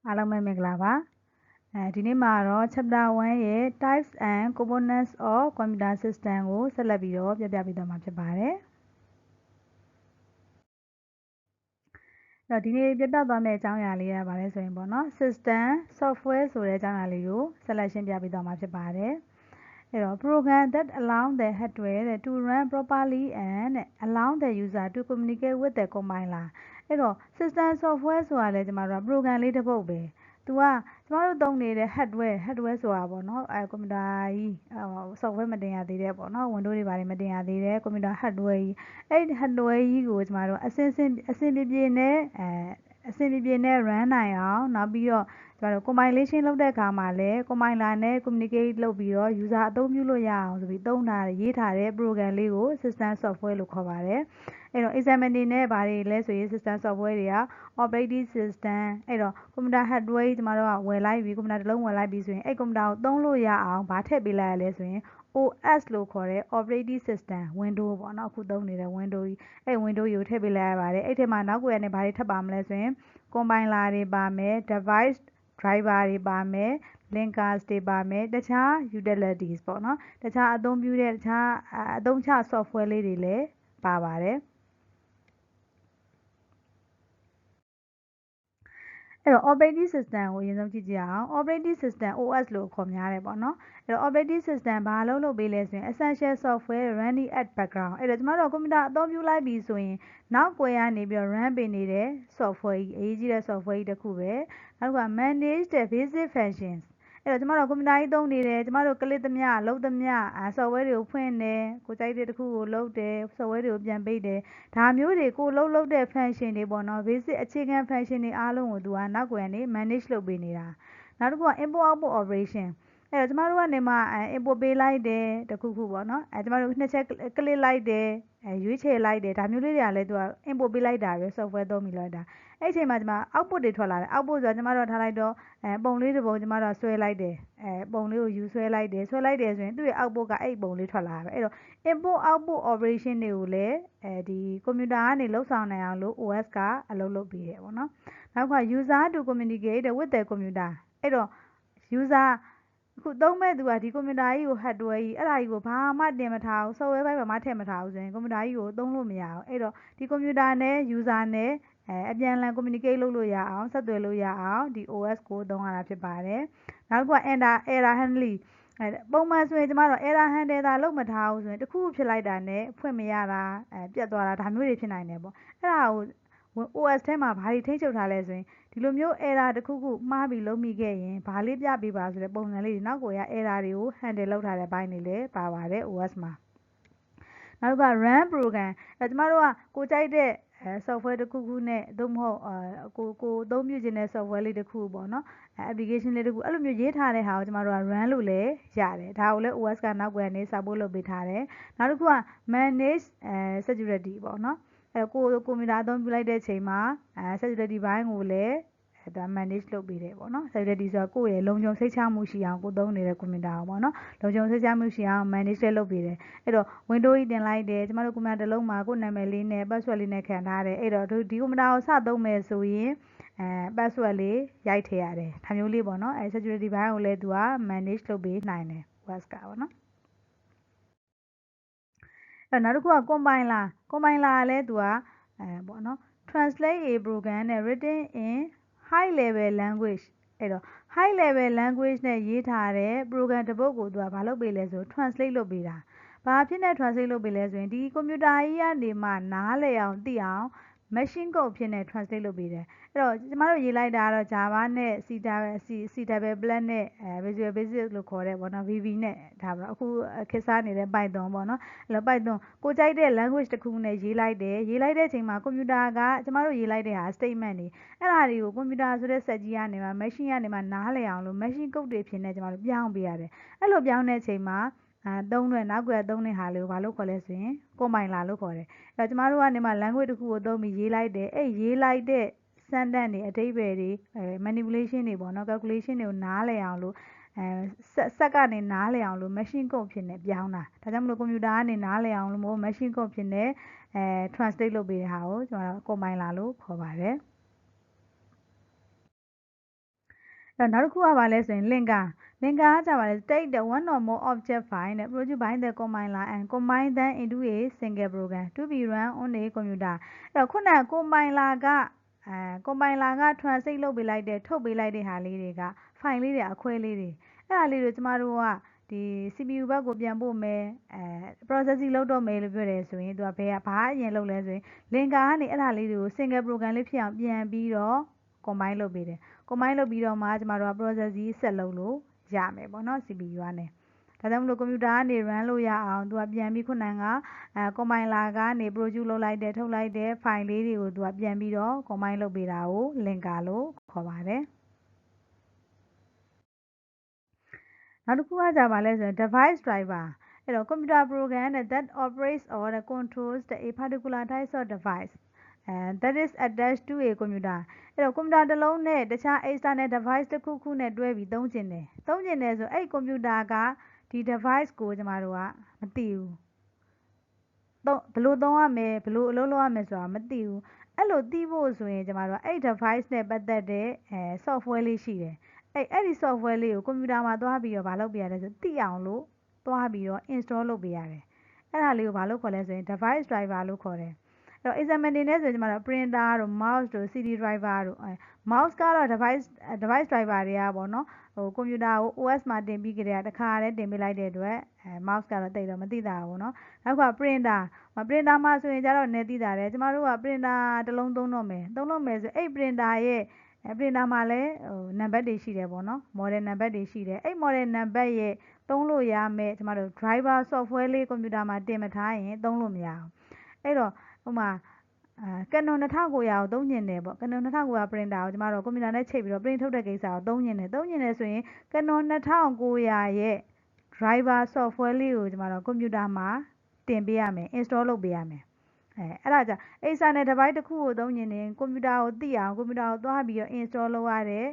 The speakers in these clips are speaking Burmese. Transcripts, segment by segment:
အားလုံးပဲမင်္ဂလာပါဒီနေ့မှာတော့ chapter 1ရဲ့ types and components of computer system ကိုဆက်လက်ပြီးတော့ပြပြပေးသွားမှာဖြစ်ပါတယ်ဒီနေ့ပြပြသွားမယ့်အကြောင်းအရာလေးကဘာလဲဆိုရင်ပေါ့နော် system software ဆိုတဲ့အကြောင်းအရာလေးကိုဆက်လက်ရှင်းပြပေးသွားမှာဖြစ်ပါတယ်အဲ့တော့ program that allow the hardware to run properly and allow the user to communicate with the compiler အဲ့တော့ system software ဆိုတာလေကျမတို့က program လေးတစ်ပုဒ်ပဲသူကကျမတို့သုံးနေတဲ့ hardware ဆိုတာပေါ့နော်ကွန်ပျူတာကြီး software မတင်ရသေးတဲ့ပေါ့နော် Windows တွေပါတယ်မတင်ရသေးတဲ့ကွန်ပျူတာ hardware ကြီးအဲ့ဒီ hardware ကြီးကိုကျမတို့အဆင့်ပြေနဲ့ run နိုင်အောင်နောက်ပြီးတော့ကျမတို့ compilation လုပ်တဲ့အခါမှာလည်း compiler နဲ့ communicate လုပ်ပြီးတော့ user အသုံးပြုလို့ရအောင်ဆိုပြီးသုံးထားတဲ့ရေးထားတဲ့ program လေးကို system software လို့ခေါ်ပါတယ်အဲ့တော့ example အနေနဲ့ဘာတွေလဲဆိုရင် system software တွေက operating system အဲ့တော့ computer hardware ကြီးကျမတို့ကဝယ်လိုက်ပြီ computer တစ်လုံးဝယ်လိုက်ပြီဆိုရင်အဲ့ computer ကိုသုံးလို့ရအောင်ဘာထည့်ပေးလိုက်ရလဲဆိုရင် OS လို့ခေါ်တဲ့ operating system window ပေါ့နော်အခုသုံးနေတဲ့ window ကြီးအဲ့ window ကြီးကိုထည့်ပေးလိုက်ရပါတယ်အဲ့ထဲမှာနောက်ကွယ်ကနေဘာတွေထပ်ပါမလဲဆိုရင် compiler တွေပါမယ် device driver တွေပါမယ် linkers တွေပါမယ်တခြား utilities ပေါ့နော်တခြားအသုံးပြုတဲ့တခြားအသုံးချ software လေးတွေလည်းပါပါတယ်အဲ့တော့ operating system ကိုအရင်ဆုံးကြည့်ကြအောင် operating system OS လို့ခေါ်များတယ်ပေါ့နော်အဲ့တော့ operating system ဘာလုပ်ပေးလဲဆိုရင် essential software running at background အဲ့တော့ကျမတို့ကွန်ပျူတာအသုံးပြုလိုက်ပြီဆိုရင်နောက်ကွယ်ကနေပြီးတော့ run ပေးနေတဲ့ software ကြီးအရေးကြီးတဲ့ software ကြီးတစ်ခုပဲနောက်က manage the basic functions အဲ့တော့ကျမတို့ကွန်ပျူတာကြီးသုံးနေတယ်ကျမတို့ကလစ်သမျှလုပ်သမျှ software တွေကိုဖွင့်တယ်ကိုကြိုက်တဲ့တစ်ခုကိုလုပ်တယ် software တွေကိုပြန်ပိတ်တယ်ဒါမျိုးတွေကိုလုပ်တဲ့ function တွေပေါ့နော် basic အခြေခံ function တွေအားလုံးကိုသူကနောက်ကွယ်ကနေ manage လုပ်ပေးနေတာနောက်တစ်ခုက input output operation အဲ့တော့ကျမတို့ကနေမှ input ပေးလိုက်တယ်တစ်ခုခုပေါ့နော်ကျမတို့နှစ်ချက်ကလစ်လိုက်တယ်ရွေးချယ်လိုက်တယ်ဒါမျိုးလေးတွေကလည်းသူက input ပေးလိုက်တာပဲ software သုံးပြီးလိုက်တာအဲ့အချိန်မှာကျမ output တွေထွက်လာတယ် output ဆိုတာကျမတို့ထားလိုက်တော့ပုံလေးတစ်ပုံကျမတို့ဆွဲလိုက်တယ်ပုံလေးကိုယူဆွဲလိုက်တယ်ဆိုရင်သူ့ရဲ့ output ကအဲ့ပုံလေးထွက်လာတယ်အဲ့တော့ input output operation တွေကိုလည်းဒီကွန်ပျူတာကနေလှုပ်ဆောင်နိုင်အောင်လို့ OS ကအလုပ်ပေးတယ်ပေါ့နော်နောက်က user to communicate with the computer အဲ့တော့ user အခုသုံးမဲ့သူကဒီကွန်ပျူတာကြီးကို hardware ကြီးအဲ့ဒါကြီးကိုဘာမှတင်မထားဘူး software ဘိုင်းမှာထည့်မထားဘူးဆိုရင်ကွန်ပျူတာကြီးကိုသုံးလို့မရဘူးအဲ့တော့ဒီကွန်ပျူတာနဲ့ user နဲ့အပြန်အလှန် communicate လုပ်လို့ရအောင်ဆက်သွယ်လို့ရအောင်ဒီ OS ကိုသုံးရတာဖြစ်ပါတယ်နောက်က error handling ပုံမှန်ဆိုရင်ကျမတို့ error handle တာလုပ်မထားဘူးဆိုရင်တစ်ခုဖြစ်လိုက်တာနဲ့ဖွင့်မရတာပြတ်သွားတာဒါမျိုးတွေဖြစ်နိုင်တယ်ပေါ့အဲ့ဒါကို OS ထဲမှာဘာတွေထိန်းချုပ်ထားလဲဆိုရင်ဒီလိုမျိုး error တစ်ခုခုမှားပြီးလုပ်မိခဲ့ရင်ဘာလေးပြပေးပါဆိုတဲ့ပုံစံလေးတွေနောက်ကိုရ error တွေကို handle လုပ်ထားတဲ့ဘိုင်းတွေလည်းပါပါတယ် OS မှာနောက်က run program ကျမတို့ကကိုကြိုက်တဲ့ software တစ်ခုခုနဲ့သို့မဟုတ်ကိုအသုံးပြုခြင်းတဲ့ software လေးတစ်ခုပေါ့နော်application လေးတစ်ခုအဲ့လိုမျိုးရေးထားတဲ့ဟာကိုကျမတို့က run လို့လည်းရတယ်ဒါကိုလည်း OS ကနောက်ကွယ်ကနေ support လုပ်ပေးထားတယ်နောက်တစ်ခုက manage security ပေါ့နော်ကိုကွန်ပျူတာအသုံးပြုလိုက်တဲ့အချိန်မှာ security ဘိုင်းကိုလည်းဒါ manage လုပ်ပေးတယ်ပေါ့နော် security ဆိုတာကိုယ့်ရဲ့လုံခြုံစိတ်ချမှုရှိအောင်ကိုသုံးနေတဲ့ကွန်ပျူတာပေါ့နော်လုံခြုံစိတ်ချမှုရှိအောင် manage လုပ်ပေးတယ်အဲ့တော့ Windows ကြီးတင်လိုက်တယ်ကျမတို့ကွန်ပျူတာတစ်လုံးမှာကိုယ့်နာမည်လေးနဲ့ password လေးနဲ့ခံထားတယ်အဲ့တော့ဒီကွန်ပျူတာကိုစသုံးမယ်ဆိုရင်password လေးရိုက်ထည့်ရတယ်ဒါမျိုးလေးပေါ့နော်security ဘိုင်းကိုလည်းသူက manage လုပ်ပေးနိုင်တယ် OS ကပေါ့နော်နောက်တစ်ခုက compiler ကလည်းသူကပေါ့နော် translate a program နဲ့ written in high level language အဲ့တော့ high level language နဲ့ရေးထားတဲ့ program တစ်ပုဒ်ကိုသူကဘာလုပ်ပေးလဲဆို translate လုပ်ပေးတာဘာဖြစ်နေ translate လုပ်ပေးလဲဆိုရင်ဒီကွန်ပျူတာကြီးကနေမှနားလည်အောင်သိအောင် machine code ဖြစ်နေ translate လုပ်ပေးတယ်အဲ့တော့ကျမတို့ရေးလိုက်တာကတော့ Java နဲ့ C++ နဲ့Visual Basic လို့ခေါ်တဲ့ပေါ့နော် VB နဲ့ဒါပေါ့အခုခေတ်စားနေတဲ့ Python ပေါ့နော်အဲ့တော့ Python ကိုကြိုက်တဲ့ language တစ်ခုနဲ့ရေးလိုက်တဲ့အချိန်မှာကွန်ပျူတာကကျမတို့ရေးလိုက်တဲ့ဟာ statement တွေအဲ့ဒါတွေကိုကွန်ပျူတာဆိုတဲ့စက်ကြီးကနေမှ machine ကနေမှနားလည်အောင်လို့ machine code တွေဖြစ်နေကျမတို့ပြောင်းပေးရတယ်အဲ့လိုပြောင်းတဲ့အချိန်မှာသုံးတဲ့နောက်ကွယ်သုံးတဲ့ဟာလေးကိုဘာလို့ခေါ်လဲဆိုရင် compiler လို့ခေါ်တယ်အဲ့တော့ကျမတို့ကနေမှ language တစ်ခုကိုသုံးပြီးရေးလိုက်တယ်အဲ့ရေးလိုက်တဲ့ sentence တွေအဓိပ္ပာယ်တွေmanipulation တွေပေါ့နော် calculation တွေကိုနားလည်အောင်လို့စက်ကနေနားလည်အောင်လို့ machine code ဖြစ်နေပြောင်းတာဒါကြောင့်မလို့ကွန်ပျူတာကနေနားလည်အောင်လို့ machine code ဖြစ်နေ translate လုပ်ပေးတဲ့ဟာကိုကျွန်တော် compiler လို့ခေါ်ပါတယ် နောက်တစ်ခုကပါလဲဆိုရင် linker ကကြပါလဲ take the one or more object file နဲ့ produced by the compiler and combine them into a single program to be run on a computer အဲ့တော့ခုနက compiler က translate လုပ်ပေးလိုက်တဲ့ထုတ်ပေးလိုက်တဲ့ဟာလေးတွေက file လေးတွေအခွဲလေးတွေအဲ့ဒါလေးတွေကျမတို့ကဒီ CPU ဘက်ကိုပြန်ပို့မယ်processing လုပ်တော့မယ်လို့ပြောတယ်ဆိုရင်သူကဘာအရင်လုပ်လဲဆိုရင် linker ကနေအဲ့ဒါလေးတွေကို single program လေးဖြစ်အောင်ပြန်ပြီးတော့ combine လုပ်ပေးတယ် combine လုပ်ပြီးတော့မှကျမတို့က processing ဆက်လုပ်လို့ရမယ်ပေါ့နော် CPU ကနေဒါကြောင့်မလို့ computer ကနေ run လို့ရအောင်သူကပြန်ပြီးခုနကcompiler ကနေ produce လုပ်လိုက်တဲ့ထုတ်လိုက်တဲ့ file လေးတွေကိုသူကပြန်ပြီးတော့ combine လုပ်ပေးတာကို linker လို့ခေါ်ပါတယ်နောက်တစ်ခုကကြပါလဲဆိုရင် device driver အဲ့တော့ computer program that operates or controls a particular type of device that is attached to a computer အဲ့တော့ computer တစ်လုံးနဲ့တခြား external device တစ်ခုခုနဲ့တွဲပြီးသုံးကျင်တယ်ဆိုအဲ့ computer ကဒီ device ကိုကျမတို့ကမသိဘူးဘယ်လိုသုံးရမယ်ဘယ်လိုအလုပ်လုပ်ရမယ်ဆိုတာမသိဘူးအဲ့လိုသိဖို့ဆိုရင်ကျမတို့ကအဲ့ device နဲ့ပတ်သက်တဲ့software လေးရှိတယ်အဲ့ဒီ software လေးကို computer မှာသွားပြီးတော့မလုပ်ပြရတယ်ဆိုသိအောင်လို့သွားပြီးတော့ install လုပ်ပေးရတယ်အဲ့ဒါလေးကိုဘာလို့ခေါ်လဲဆိုရင် device driver လို့ခေါ်တယ်အဲ့တော့ example အနေနဲ့ဆိုကျမတို့ printer တို့ mouse တို့ CD driver တို့mouse ကတော့ device driver တွေကပေါ့နော်ဟို computer ကို OS မှာတင်ပြီးကြတဲ့တခါတည်းတင်ပေးလိုက်တဲ့အတွက်mouse ကတော့တိတ်တော့မသိတာဘူးเนาะနောက်က printer မှာဆိုရင်ကျတော့နေသိတာတယ်ကျမတို့က printer တစ်လုံးသုံးလို့မယ်ဆိုအဲ့ printer ရဲ့printer မှာလည်းဟိုနံပါတ်တွေရှိတယ်ပေါ့နော် model နံပါတ်တွေရှိတယ်အဲ့ model နံပါတ်ရဲ့သုံးလို့ရမယ်ကျမတို့ driver software လေး computer မှာတင်မထားရင်သုံးလို့မရဘူးအဲ့တော့ဟိုမှာCanon 2900ကိုသုံးညင်တယ်ပေါ့ Canon 2900 printer ကိုကျမတို့ computer နဲ့ချိန်ပြီးတော့ print ထုတ်တဲ့ကိစ္စကိုသုံးညင်တယ်ဆိုရင် Canon 2900ရဲ့ driver software လေးကိုကျမတို့ computer မှာတင်ပေးရမယ် install လုပ်ပေးရမယ်အဲ့ဒါကြောင့် external device တစ်ခုကိုသုံးညင်ရင် computer ကိုသိအောင် computer ကိုသွားပြီးတော့ install လုပ်ရတဲ့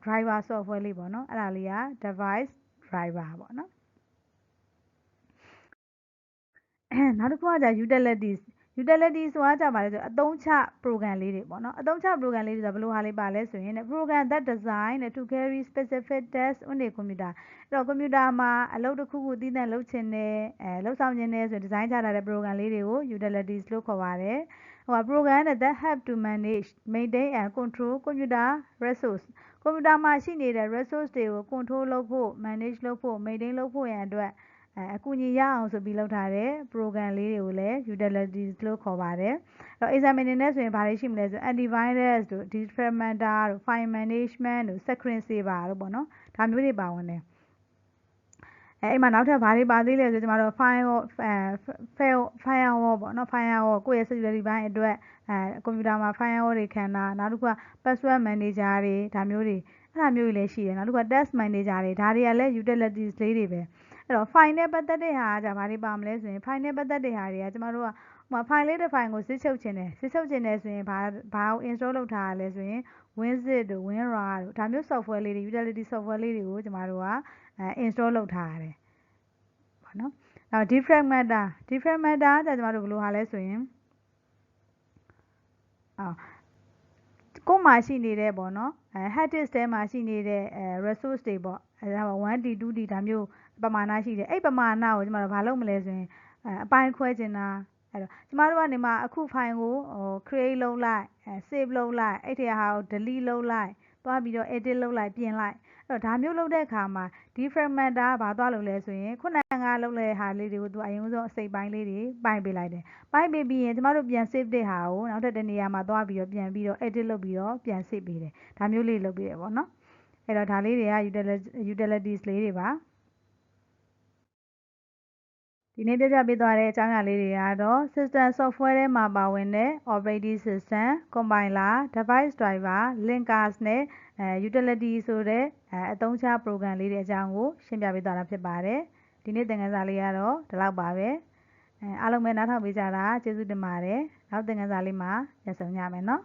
driver software လေးပေါ့နော်အဲ့ဒါလေးက device driver ပေါ့နော်နောက်တစ်ခုကကြာ utilities ဆိုတာကြပါလဲဆိုအသုံးချ program လေးတွေပေါ့နော်အသုံးချ program လေးတွေဆိုဘယ်လိုဟာလေးပါလဲဆိုရင် program that design to carry specific tasks on a computer အဲ့တော့ computer မှာအလုပ်တစ်ခုခုသီးသန့်လုပ်ချင်တယ်လုပ်ဆောင်ချင်တယ်ဆို design ချထားတဲ့ program လေးတွေကို utilities လို့ခေါ်ပါတယ်ဟို program that help to manage maintain and control computer resource computer မှာရှိနေတဲ့ resource တွေကို control လုပ်ဖို့ manage လုပ်ဖို့ maintain လုပ်ဖို့ရန်အတွက်အကူအညီရအောင်ဆိုပြီးလုပ်ထားတဲ့ program လေးတွေကိုလည်း utilities လို့ခေါ်ပါတယ်အဲ့တော့ example အနေနဲ့ဆိုရင်ဘာတွေရှိမလဲဆို antivirus တို့ defragmenter တို့ file management တို့ screen saver တို့ပေါ့နော်ဒါမျိုးတွေပါဝင်တယ်အဲ့မှာနောက်ထပ်ဘာတွေပါသေးလဲဆိုကျမတို့ firewall ပေါ့နော် firewall ကိုယ့်ရဲ့ security ဘိုင်းအတွက်computer မှာ firewall တွေခံတာနောက်တစ်ခုက password manager တွေဒါမျိုးတွေအဲ့ဒါမျိုးတွေလည်းရှိတယ်နောက်တစ်ခုက task manager တွေဒါတွေကလည်း utilities လေးတွေပဲအဲ့တော့ file နဲ့ပတ်သက်တဲ့ဟာကဘာတွေပါမလဲဆိုရင် file နဲ့ပတ်သက်တဲ့ဟာတွေကကျမတို့ကfile လေးတစ် file ကိုစစ်ချုပ်ချင်တယ်ဆိုရင်ဘာကို install လုပ်ထားရလဲဆိုရင် WinZip တို့ WinRAR တို့ဒါမျိုး software လေးတွေ utility software လေးတွေကိုကျမတို့ကinstall လုပ်ထားရတယ်ပေါ့နော်နောက် defragmenter ကကျမတို့ဘယ်လိုဟာလဲဆိုရင်ကိုယ်မှာရှိနေတဲ့ပေါ့နော်hard disk ထဲမှာရှိနေတဲ့resource တွေပေါ့အဲဒါ 1D 2D ဒါမျိုးပမာဏရှိတယ်အဲ့ပမာဏကိုကျမတို့ဘာလုပ်မလဲဆိုရင်အပိုင်းခွဲချင်တာအဲ့တော့ကျမတို့ကနေမှအခု file ကိုcreate လုပ်လိုက် save လုပ်လိုက်အဲ့ဒီဟာကို delete လုပ်လိုက်သွားပြီးတော့ edit လုပ်လိုက်ပြင်လိုက်အဲ့တော့ဒါမျိုးလုပ်တဲ့အခါမှာ defragmenter ကဘာသွားလုပ်လဲဆိုရင်ခုနကလုပ်တဲ့ဟာလေးတွေကိုသူအရင်ဆုံးအစိပ်ပိုင်းလေးတွေပိုင်းပေးလိုက်တယ်ပိုင်းပေးပြီးရင်ကျမတို့ပြန် save တဲ့ဟာကိုနောက်ထပ်တစ်နေရာမှာသွားပြီးတော့ပြန်ပြီးတော့ edit လုပ်ပြီးတော့ပြန် save ပေးတယ်ဒါမျိုးလေးလုပ်ပေးတယ်ပေါ့နော်အဲ့တော့ဒါလေးတွေက utilities လေးတွေပါဒီနေ့ပြပြပေးသွားတဲ့အကြောင်းအရာလေးတွေကတော့ system software ထဲမှာပါဝင်တဲ့ operating system compiler device driver linkers နဲ့utility ဆိုတဲ့အသုံးချ program လေးတွေအကြောင်းကိုရှင်းပြပေးသွားတာဖြစ်ပါတယ်ဒီနေ့သင်ခန်းစာလေးကတော့ဒီလောက်ပါပဲအားလုံးပဲနားထောင်ပေးကြတာကျေးဇူးတင်ပါတယ်နောက်သင်ခန်းစာလေးမှာပြန်ဆုံကြမယ်နော်